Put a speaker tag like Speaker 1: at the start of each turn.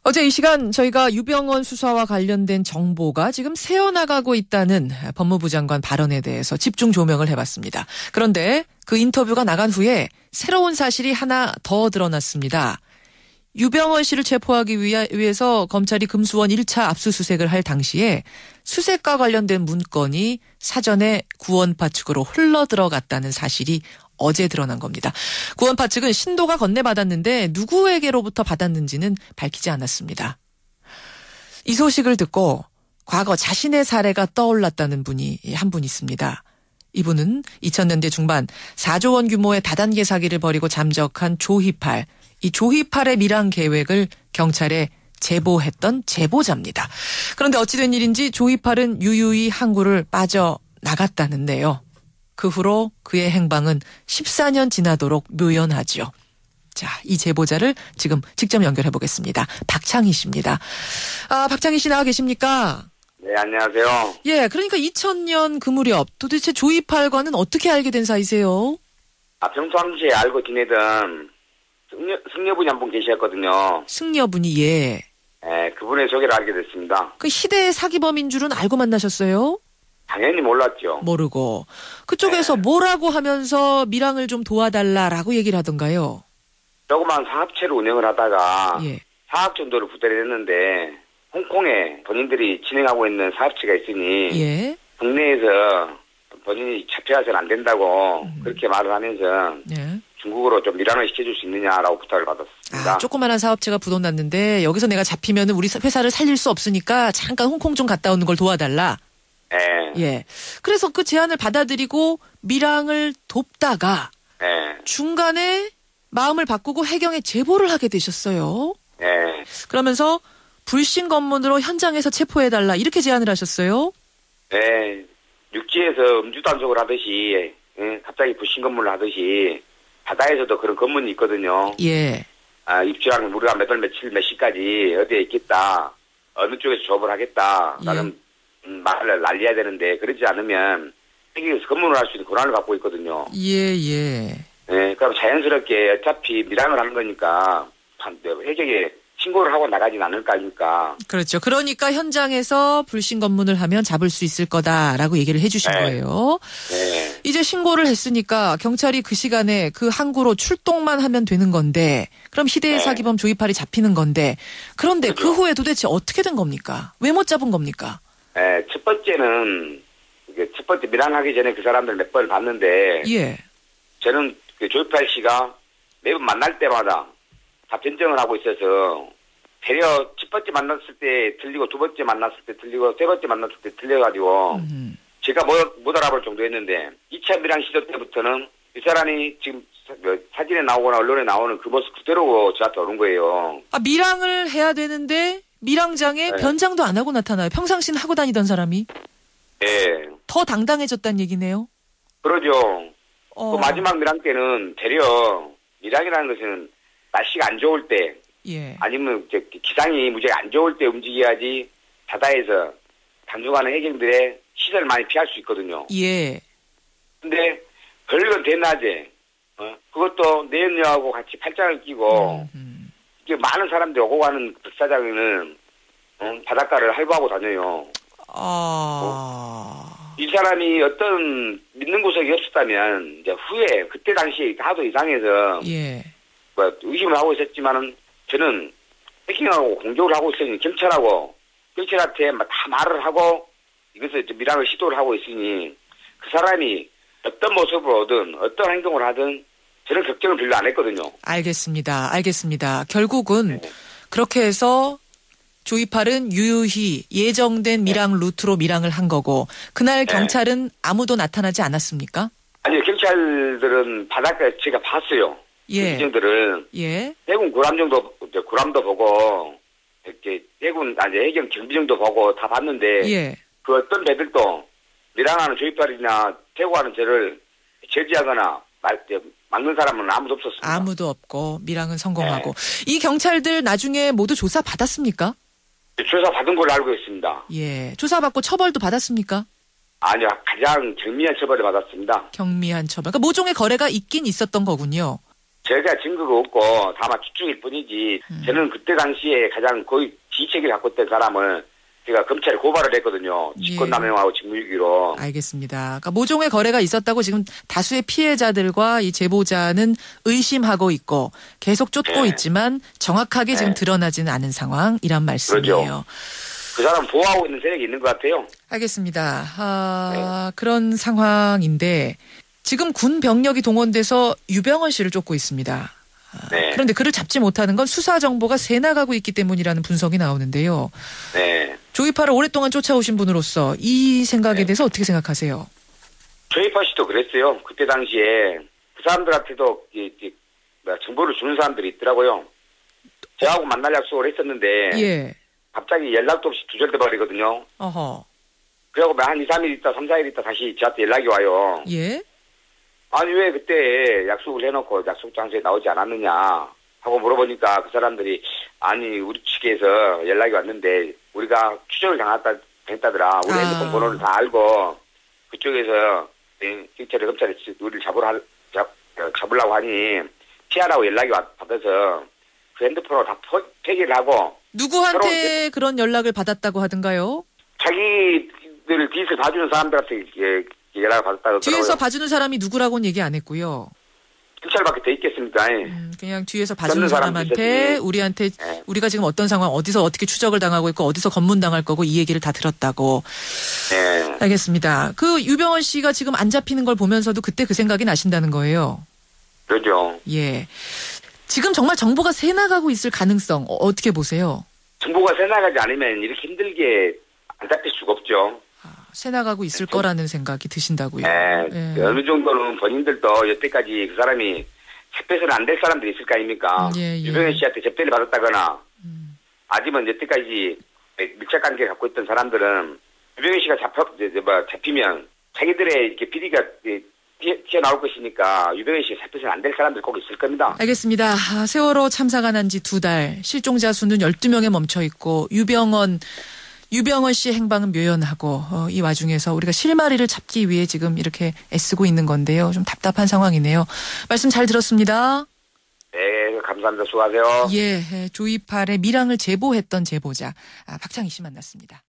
Speaker 1: 어제 이 시간 저희가 유병언 수사와 관련된 정보가 지금 새어나가고 있다는 법무부 장관 발언에 대해서 집중 조명을 해봤습니다. 그런데 그 인터뷰가 나간 후에 새로운 사실이 하나 더 드러났습니다. 유병언 씨를 체포하기 위해서 검찰이 금수원 1차 압수수색을 할 당시에 수색과 관련된 문건이 사전에 구원파 측으로 흘러들어갔다는 사실이 어제 드러난 겁니다. 구원파 측은 신도가 건네받았는데 누구에게로부터 받았는지는 밝히지 않았습니다. 이 소식을 듣고 과거 자신의 사례가 떠올랐다는 분이 한 분 있습니다. 이분은 2000년대 중반 4조 원 규모의 다단계 사기를 벌이고 잠적한 조희팔, 이 조희팔의 밀항 계획을 경찰에 제보했던 제보자입니다. 그런데 어찌된 일인지 조희팔은 유유히 항구를 빠져나갔다는데요. 그 후로 그의 행방은 14년 지나도록 묘연하죠. 자, 이 제보자를 지금 직접 연결해 보겠습니다. 박창희 씨입니다. 박창희 씨 나와 계십니까?
Speaker 2: 네, 안녕하세요.
Speaker 1: 예, 그러니까 2000년 그 무렵 도대체 조희팔과는 어떻게 알게 된 사이세요?
Speaker 2: 평상시에 알고 지내던 승려분이 한 분 계셨거든요.
Speaker 1: 승려분이, 예.
Speaker 2: 네, 그분의 소개를 알게 됐습니다.
Speaker 1: 그 희대의 사기범인 줄은 알고 만나셨어요?
Speaker 2: 당연히 몰랐죠.
Speaker 1: 모르고. 그쪽에서
Speaker 2: 네.
Speaker 1: 뭐라고 하면서 밀항을 좀 도와달라라고 얘기를 하던가요?
Speaker 2: 조그만 사업체를 운영을 하다가
Speaker 1: 예.
Speaker 2: 4억 정도를 부대를 했는데 홍콩에 본인들이 진행하고 있는 사업체가 있으니
Speaker 1: 예.
Speaker 2: 국내에서 본인이 잡혀가서는 안 된다고 그렇게 말을 하면서
Speaker 1: 예.
Speaker 2: 중국으로 좀 밀항을 시켜줄 수 있느냐라고 부탁을 받았습니다.
Speaker 1: 조그만한 사업체가 부도났는데 여기서 내가 잡히면 우리 회사를 살릴 수 없으니까 잠깐 홍콩 좀 갔다 오는 걸 도와달라.
Speaker 2: 네.
Speaker 1: 예. 그래서 그 제안을 받아들이고 밀항을 돕다가
Speaker 2: 네.
Speaker 1: 중간에 마음을 바꾸고 해경에 제보를 하게 되셨어요.
Speaker 2: 네.
Speaker 1: 그러면서 불신 검문으로 현장에서 체포해달라 이렇게 제안을 하셨어요.
Speaker 2: 네. 육지에서 음주 단속을 하듯이 갑자기 불신 검문을 하듯이 바다에서도 그런 검문이 있거든요.
Speaker 1: 예.
Speaker 2: 입주하는 우리가 몇 월 며칠 몇 시까지 어디에 있겠다. 어느 쪽에서 조업을 하겠다. 라는 말을 날려야 되는데 그러지 않으면 해경에서 검문을 할 수 있는 권한을 갖고 있거든요.
Speaker 1: 예.
Speaker 2: 네, 그럼 자연스럽게 어차피 밀항을 하는 거니까 해경에 신고를 하고 나가진 않을 거 아닙니까?
Speaker 1: 그렇죠. 그러니까 현장에서 불신 검문을 하면 잡을 수 있을 거다라고 얘기를 해주신 거예요.
Speaker 2: 네.
Speaker 1: 이제 신고를 했으니까 경찰이 그 시간에 그 항구로 출동만 하면 되는 건데 그럼 희대의 사기범 조희팔이 잡히는 건데 그런데
Speaker 2: 그렇죠.
Speaker 1: 그 후에 도대체 어떻게 된 겁니까? 왜 못 잡은 겁니까?
Speaker 2: 네, 첫 번째는 첫 번째 밀항하기 전에 그 사람들 몇 번을 봤는데
Speaker 1: 예.
Speaker 2: 저는 그 조희팔 씨가 매번 만날 때마다 다 변정을 하고 있어서 대려 첫 번째 만났을 때 틀리고 두 번째 만났을 때 틀리고 세 번째 만났을 때 틀려가지고 제가 못 알아볼 정도였는데 2차 밀항 시절 때부터는 이 사람이 지금 사진에 나오거나 언론에 나오는 그 모습 그대로 저한테 오는 거예요. 밀항을
Speaker 1: 해야 되는데 밀항장에 변장도 안 하고 나타나요. 평상시는 하고 다니던 사람이.
Speaker 2: 네.
Speaker 1: 더 당당해졌다는 얘기네요.
Speaker 2: 그러죠. 그 마지막 밀항 때는 대려 밀항이라는 것은 날씨가 안 좋을 때 아니면 기상이 무지하게 안 좋을 때 움직여야지 바다에서 단속하는 해경들의 시선을 많이 피할 수 있거든요.
Speaker 1: 예.
Speaker 2: 근데 별건 대낮에 그것도 내연녀하고 같이 팔짱을 끼고 이게 많은 사람들이 오고 가는 백사장에는 바닷가를 활보하고 다녀요. 이 사람이 어떤 믿는 구석이 없었다면 이제 후에 그때 당시에 하도 이상해서 의심을 하고 있었지만은 저는 해킹하고 공격을 하고 있으니 경찰한테 다 말을 하고 이것을 밀항을 시도를 하고 있으니 그 사람이 어떤 모습으로 오든 어떤 행동을 하든 저는 걱정을 별로 안 했거든요.
Speaker 1: 알겠습니다. 결국은 그렇게 해서 조희팔은 유유히 예정된 밀항 루트로 밀항을 한 거고 그날 경찰은 아무도 나타나지 않았습니까?
Speaker 2: 아니요. 경찰들은 바닷가에 제가 봤어요. 기정들을 해군 구람도 보고 이렇게 해경 경비정도 보고 다 봤는데 그 어떤 배들도 밀항하는 조희팔이나 퇴고하는 저를 제지하거나 막는 사람은 아무도 없었습니다.
Speaker 1: 아무도 없고 밀항은 성공하고 이 경찰들 나중에 모두 조사 받았습니까?
Speaker 2: 조사 받은 걸로 알고 있습니다.
Speaker 1: 조사받고 처벌도 받았습니까?
Speaker 2: 아니요. 가장 경미한 처벌을 받았습니다.
Speaker 1: 경미한 처벌. 그러니까 모종의 거래가 있긴 있었던 거군요.
Speaker 2: 제가 증거가 없고 다만 추측일 뿐이지 저는 그때 당시에 가장 거의 지휘체계를 갖고 있던 사람을 제가 검찰에 고발을 했거든요. 직권남용하고 직무유기로.
Speaker 1: 알겠습니다. 그러니까 모종의 거래가 있었다고 지금 다수의 피해자들과 이 제보자는 의심하고 있고 계속 쫓고 있지만 정확하게 지금 드러나지는 않은 상황이란 말씀이에요.
Speaker 2: 그렇죠. 그 사람 보호하고 있는 세력이 있는 것 같아요.
Speaker 1: 알겠습니다. 그런 상황인데 지금 군 병력이 동원돼서 유병헌 씨를 쫓고 있습니다. 그런데 그를 잡지 못하는 건 수사 정보가 새 나가고 있기 때문이라는 분석이 나오는데요. 조이파를 오랫동안 쫓아오신 분으로서 이 생각에 대해서 어떻게 생각하세요?
Speaker 2: 조이파 씨도 그랬어요. 그때 당시에 그 사람들한테도 정보를 주는 사람들이 있더라고요. 저하고 만날 약속을 했었는데 갑자기 연락도 없이 두절돼 버리거든요. 그리고 한 2, 3일 있다 3, 4일 있다 다시 저한테 연락이 와요. 아니 왜 그때 약속을 해놓고 약속 장소에 나오지 않았느냐 하고 물어보니까 그 사람들이 아니 우리 측에서 연락이 왔는데 우리가 추적을 당했다더라. 우리 핸드폰 번호를 다 알고 그쪽에서 경찰에 검찰에 우리를 잡으려고 하니 피하라고 연락이 받아서 그 핸드폰으로 다 폐기를 하고.
Speaker 1: 누구한테 그런 연락을 받았다고 하던가요?
Speaker 2: 자기들 뒤에서 봐주는 사람들한테 연락을 받았다고.
Speaker 1: 뒤에서 봐주는 사람이 누구라고는 얘기 안 했고요.
Speaker 2: 경찰밖에 돼 있겠습니까?
Speaker 1: 그냥 뒤에서 봐주는 사람한테 우리한테 우리가 지금 어떤 상황 어디서 어떻게 추적을 당하고 있고 어디서 검문당할 거고 이 얘기를 다 들었다고. 알겠습니다. 그 유병헌 씨가 지금 안 잡히는 걸 보면서도 그때 그 생각이 나신다는 거예요.
Speaker 2: 그렇죠.
Speaker 1: 지금 정말 정보가 새 나가고 있을 가능성 어떻게 보세요?
Speaker 2: 정보가 새 나가지 않으면 이렇게 힘들게 안 잡힐 수가 없죠.
Speaker 1: 새 나가고 있을 거라는 생각이 드신다고요?
Speaker 2: 어느 정도는 본인들도 여태까지 그 사람이 잡혀서는 안 될 사람들이 있을 거 아닙니까? 유병헌 씨한테 접대를 받았다거나 아니면 여태까지 밀착 관계를 갖고 있던 사람들은 유병헌 씨가 잡히면 자기들의 이렇게 비리가 튀어나올 것이니까 유병헌 씨가 잡혀서는 안 될 사람들이 꼭 있을 겁니다.
Speaker 1: 알겠습니다. 세월호 참사가 난 지 2달, 실종자 수는 12명에 멈춰 있고 유병헌 씨의 행방은 묘연하고 이 와중에서 우리가 실마리를 잡기 위해 지금 이렇게 애쓰고 있는 건데요. 좀 답답한 상황이네요. 말씀 잘 들었습니다.
Speaker 2: 네, 감사합니다. 수고하세요.
Speaker 1: 조이팔의 밀항을 제보했던 제보자 박창희 씨 만났습니다.